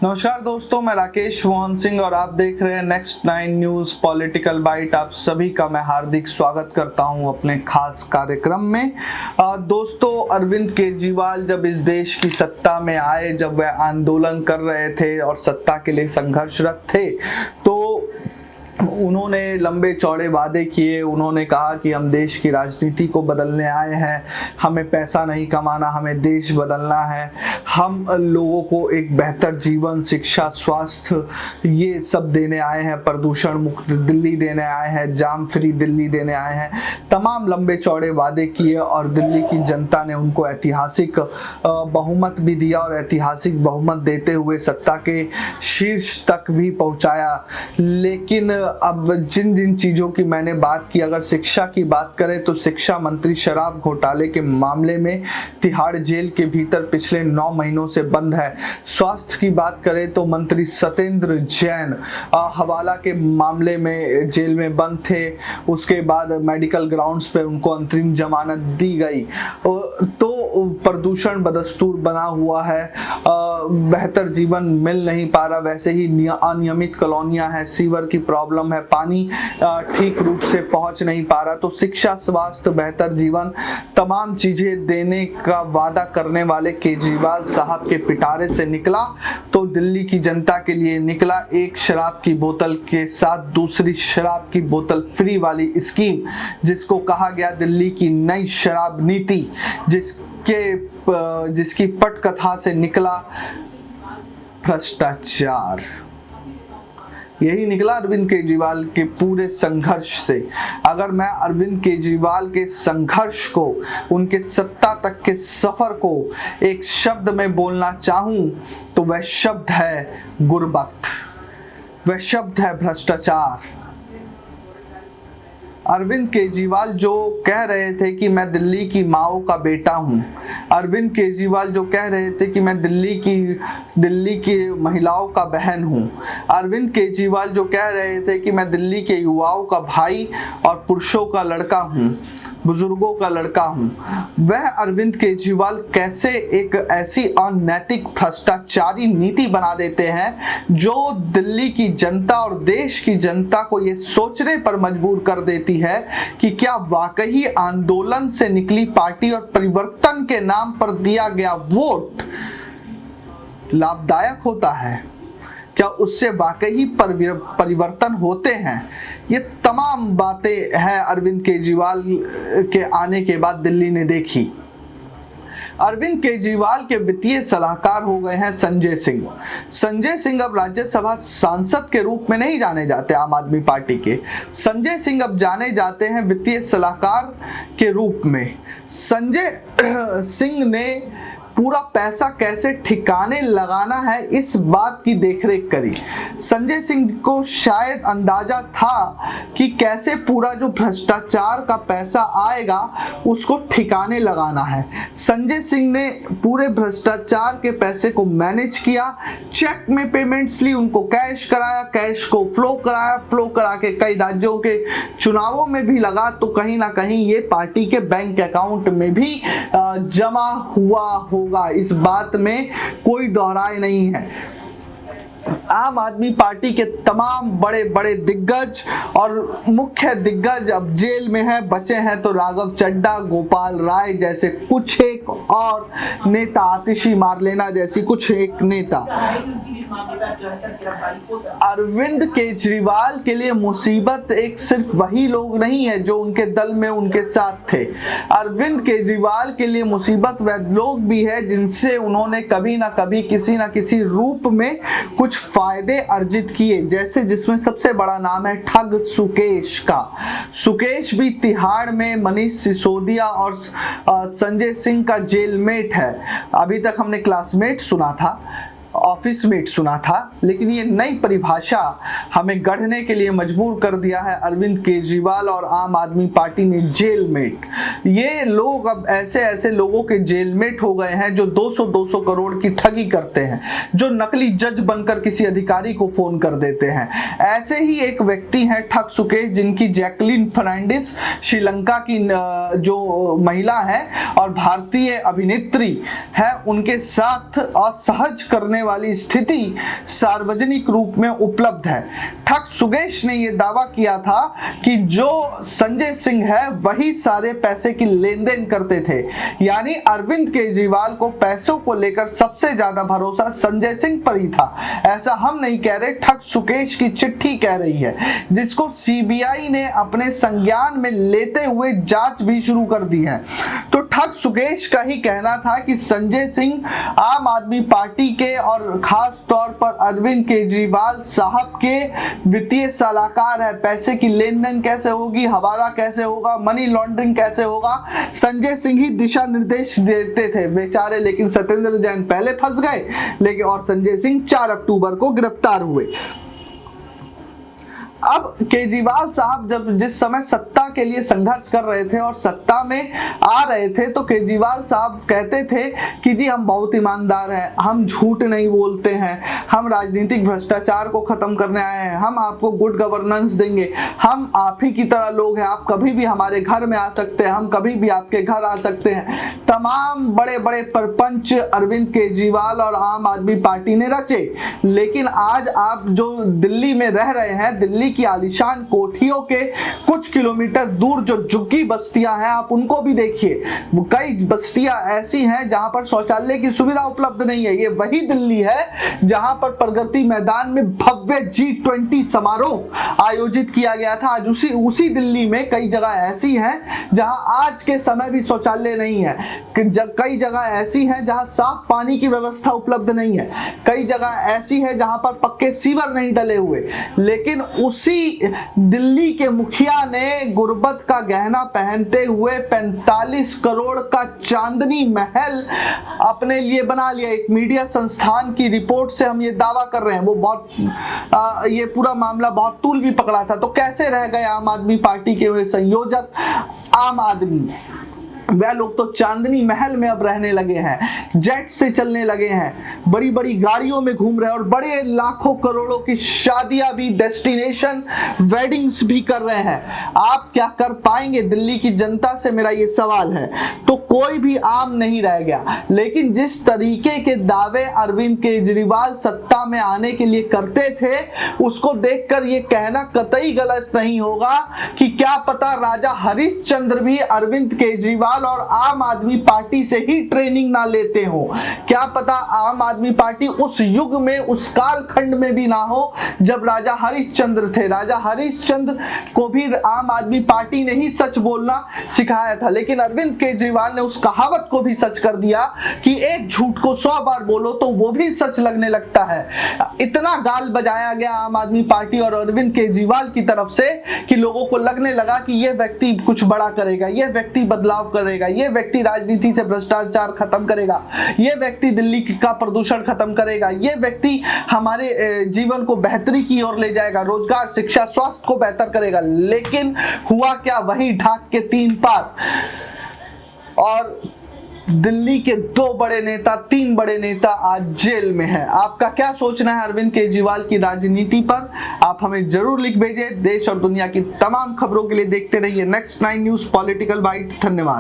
नमस्कार दोस्तों, मैं राकेश मोहन सिंह और आप देख रहे हैं नेक्स्ट 9 न्यूज पॉलिटिकल बाइट। आप सभी का मैं हार्दिक स्वागत करता हूं अपने खास कार्यक्रम में। दोस्तों, अरविंद केजरीवाल जब इस देश की सत्ता में आए, जब वह आंदोलन कर रहे थे और सत्ता के लिए संघर्षरत थे, तो उन्होंने लंबे चौड़े वादे किए। उन्होंने कहा कि हम देश की राजनीति को बदलने आए हैं, हमें पैसा नहीं कमाना, हमें देश बदलना है, हम लोगों को एक बेहतर जीवन, शिक्षा, स्वास्थ्य ये सब देने आए हैं, प्रदूषण मुक्त दिल्ली देने आए हैं, जाम फ्री दिल्ली देने आए हैं। तमाम लंबे चौड़े वादे किए और दिल्ली की जनता ने उनको ऐतिहासिक बहुमत भी दिया और ऐतिहासिक बहुमत देते हुए सत्ता के शीर्ष तक भी पहुंचाया। लेकिन अब जिन जिन चीजों की मैंने बात की, अगर शिक्षा की बात करें तो शिक्षा मंत्री शराब घोटाले के मामले में तिहाड़ जेल के भीतर पिछले 9 महीनों से बंद है। स्वास्थ्य की बात करें तो मंत्री सत्येंद्र जैन हवाला के मामले में जेल में बंद थे। उसके बाद मेडिकल ग्राउंड्स पे उनको अंतरिम जमानत दी गई। तो प्रदूषण बदस्तूर बना हुआ है, बेहतर जीवन मिल नहीं पा रहा। वैसे ही अनियमित कॉलोनियां हैं, सीवर की प्रॉब्लम है, पानी ठीक रूप से पहुंच नहीं पा रहा। तो शिक्षा, स्वास्थ्य, बेहतर जीवन, तमाम चीजें देने का वादा करने वाले केजरीवाल साहब के पिटारे से निकला तो दिल्ली की जनता के लिए निकला एक शराब की बोतल के साथ दूसरी शराब की बोतल फ्री वाली स्कीम, जिसको कहा गया दिल्ली की नई शराब नीति, जिसकी पटकथा से निकला भ्रष्टाचार। यही निकला अरविंद केजरीवाल के पूरे संघर्ष से। अगर मैं अरविंद केजरीवाल के संघर्ष को, उनके सत्ता तक के सफर को एक शब्द में बोलना चाहूं तो वह शब्द है गुर्बत, वह शब्द है भ्रष्टाचार। अरविंद केजरीवाल जो कह रहे थे कि मैं दिल्ली की माओ का बेटा हूं, अरविंद केजरीवाल जो कह रहे थे कि मैं दिल्ली की महिलाओं का बहन हूं, अरविंद केजरीवाल जो कह रहे थे कि मैं दिल्ली के युवाओं का भाई और पुरुषों का लड़का हूं, बुजुर्गों का लड़का हूं, वह अरविंद केजरीवाल कैसे एक ऐसी अनैतिक भ्रष्टाचारी नीति बना देते हैं जो दिल्ली की जनता और देश की जनता को यह सोचने पर मजबूर कर देती है कि क्या वाकई आंदोलन से निकली पार्टी और परिवर्तन के नाम पर दिया गया वोट लाभदायक होता है, क्या उससे वाकई परिवर्तन होते हैं। ये तमाम बातें हैं अरविंद केजरीवाल के आने के बाद दिल्ली ने देखी। अरविंद केजरीवाल के वित्तीय सलाहकार हो गए हैं संजय सिंह। संजय सिंह अब राज्यसभा सांसद के रूप में नहीं जाने जाते आम आदमी पार्टी के। संजय सिंह अब जाने जाते हैं वित्तीय सलाहकार के रूप में। संजय सिंह ने पूरा पैसा कैसे ठिकाने लगाना है इस बात की देखरेख करी। संजय सिंह को शायद अंदाजा था कि कैसे पूरा जो भ्रष्टाचार का पैसा आएगा उसको ठिकाने लगाना है। संजय सिंह ने पूरे भ्रष्टाचार के पैसे को मैनेज किया, चेक में पेमेंट्स ली, उनको कैश कराया, कैश को फ्लो कराया, फ्लो करा के कई राज्यों के चुनावों में भी लगा तो कहीं ना कहीं ये पार्टी के बैंक अकाउंट में भी जमा हुआ होगा। इस बात में कोई दोहराए नहीं है। आम आदमी पार्टी के तमाम बड़े बड़े दिग्गज और मुख्य दिग्गज अब जेल में हैं, बचे हैं तो राघव चड्ढा, गोपाल राय जैसे कुछ एक और नेता, आतिशी मारलेना जैसी कुछ एक नेता। अरविंद केजरीवाल के लिए मुसीबत एक सिर्फ वही लोग नहीं है जो उनके दल में उनके साथ थे। अरविंद केजरीवाल के लिए मुसीबत वह लोग भी है जिनसे उन्होंने कभी ना कभी किसी ना किसी रूप में कुछ फायदे अर्जित किए, जैसे जिसमें सबसे बड़ा नाम है ठग सुकेश का। सुकेश भी तिहाड़ में मनीष सिसोदिया और संजय सिंह का जेलमेट है। अभी तक हमने क्लासमेट सुना था, ऑफिस मेट सुना था, लेकिन ये नई परिभाषा हमें गढ़ने के लिए मजबूर कर दिया है अरविंद केजरीवाल और आम आदमी पार्टी ने जेलमेट। ये लोग अब ऐसे ऐसे लोगों के जेलमेट हो गए हैं जो 200-200 करोड़ की ठगी करते हैं, जो नकली जज बनकर किसी अधिकारी को फोन कर देते हैं। ऐसे ही एक व्यक्ति हैं ठग सुकेश, जिनकी जैकलिन फर्नांडिस श्रीलंका की जो महिला है और भारतीय अभिनेत्री है, उनके साथ असहज करने करने वाली स्थिति सार्वजनिक रूप में उपलब्ध है। ठग सुगेश ने यह दावा किया था कि जो संजय सिंह है वही सारे पैसे की लेन देन करते थे, यानी अरविंद केजरीवाल को पैसों को लेकर सबसे ज्यादा भरोसा संजय सिंह पर ही था। ऐसा हम नहीं कह रहे, ठग सुगेश की चिट्ठी कह रही है, जिसको सीबीआई ने अपने संज्ञान में लेते हुए जांच भी शुरू कर दी है। तो ठग सुगेश का ही कहना था कि संजय सिंह आम आदमी पार्टी के और खास तौर पर अरविंद केजरीवाल साहब के वित्तीय सलाहकार है। पैसे की लेन देन कैसे होगी, हवाला कैसे होगा, मनी लॉन्ड्रिंग कैसे होगा, संजय सिंह ही दिशा निर्देश देते थे बेचारे। लेकिन सत्येंद्र जैन पहले फंस गए, लेकिन और संजय सिंह 4 अक्टूबर को गिरफ्तार हुए। अब केजरीवाल साहब जब जिस समय सत्ता के लिए संघर्ष कर रहे थे और सत्ता में आ रहे थे, तो केजरीवाल साहब कहते थे कि जी हम बहुत ईमानदार हैं, हम झूठ नहीं बोलते हैं, हम राजनीतिक भ्रष्टाचार को खत्म करने आए हैं, हम आपको गुड गवर्नेंस देंगे, हम आप ही की तरह लोग हैं, आप कभी भी हमारे घर में आ सकते हैं, हम कभी भी आपके घर आ सकते हैं। तमाम बड़े बड़े परपंच अरविंद केजरीवाल और आम आदमी पार्टी ने रचे। लेकिन आज आप जो दिल्ली में रह रहे हैं, दिल्ली की आलीशान कोठियों के कुछ किलोमीटर दूर जो झुग्गी बस्तियां हैं, आप उनको भी देखिए। कई बस्तियां ऐसी हैं जहां पर शौचालय की सुविधा उपलब्ध नहीं है। ये वही दिल्ली है जहां पर प्रगति मैदान में भव्य G20 समारोह आयोजित किया गया था। आज उसी दिल्ली में कई जगह ऐसी हैं जहां आज के समय भी शौचालय नहीं है। कई जगह ऐसी हैं जहां साफ पानी की व्यवस्था उपलब्ध नहीं है। कई जगह ऐसी है जहां पर पक्के सीवर नहीं डले हुए। लेकिन उसी दिल्ली के मुखिया ने गुर्बत का गहना पहनते हुए 45 करोड़ का चांदनी महल अपने लिए बना लिया। एक मीडिया संस्थान की रिपोर्ट से हम ये दावा कर रहे हैं। वो बहुत ये पूरा मामला बहुत तूल भी पकड़ा था। तो कैसे रह गए आम आदमी पार्टी के हुए संयोजक आम आदमी? वह लोग तो चांदनी महल में अब रहने लगे हैं, जेट से चलने लगे हैं, बड़ी बड़ी गाड़ियों में घूम रहे हैं और बड़े लाखों करोड़ों की शादियां भी, डेस्टिनेशन वेडिंग्स भी कर रहे हैं। आप क्या कर पाएंगे? दिल्ली की जनता से मेरा ये सवाल है। तो कोई भी आम नहीं रह गया। लेकिन जिस तरीके के दावे अरविंद केजरीवाल सत्ता में आने के लिए करते थे, उसको देखकर ये कहना कतई गलत नहीं होगा कि क्या पता राजा हरिश्चंद्र भी अरविंद केजरीवाल और आम आदमी पार्टी से ही ट्रेनिंग ना लेते हो। क्या पता आम आदमी पार्टी उस युग में, उस कालखंड में भी ना हो जब राजा हरिश्चंद्र थे। राजा हरिश्चंद्र को भी आम आदमी पार्टी ने ही सच बोलना सिखाया था। लेकिन अरविंद केजरीवाल ने उस कहावत को भी सच कर दिया कि एक झूठ को 100 बार बोलो तो वो भी सच लगने लगता है। इतना गाल बजाया गया आम आदमी पार्टी और अरविंद केजरीवाल की तरफ से कि लोगों को लगने लगा कि यह व्यक्ति कुछ बड़ा करेगा, यह व्यक्ति बदलाव करेगा, ये व्यक्ति राजनीति से भ्रष्टाचार खत्म करेगा, ये व्यक्ति दिल्ली का प्रदूषण खत्म करेगा, ये व्यक्ति हमारे जीवन को बेहतरी की ओर ले जाएगा, रोजगार, शिक्षा, स्वास्थ्य को बेहतर करेगा। लेकिन हुआ क्या? वही ढाक के 3 पार। और दिल्ली के 2 बड़े नेता, 3 बड़े नेता आज जेल में हैं। आपका क्या सोचना है अरविंद केजरीवाल की राजनीति पर? आप हमें जरूर लिख भेजें। देश और दुनिया की तमाम खबरों के लिए देखते रहिए नेक्स्ट 9 न्यूज पॉलिटिकल बाइट। धन्यवाद।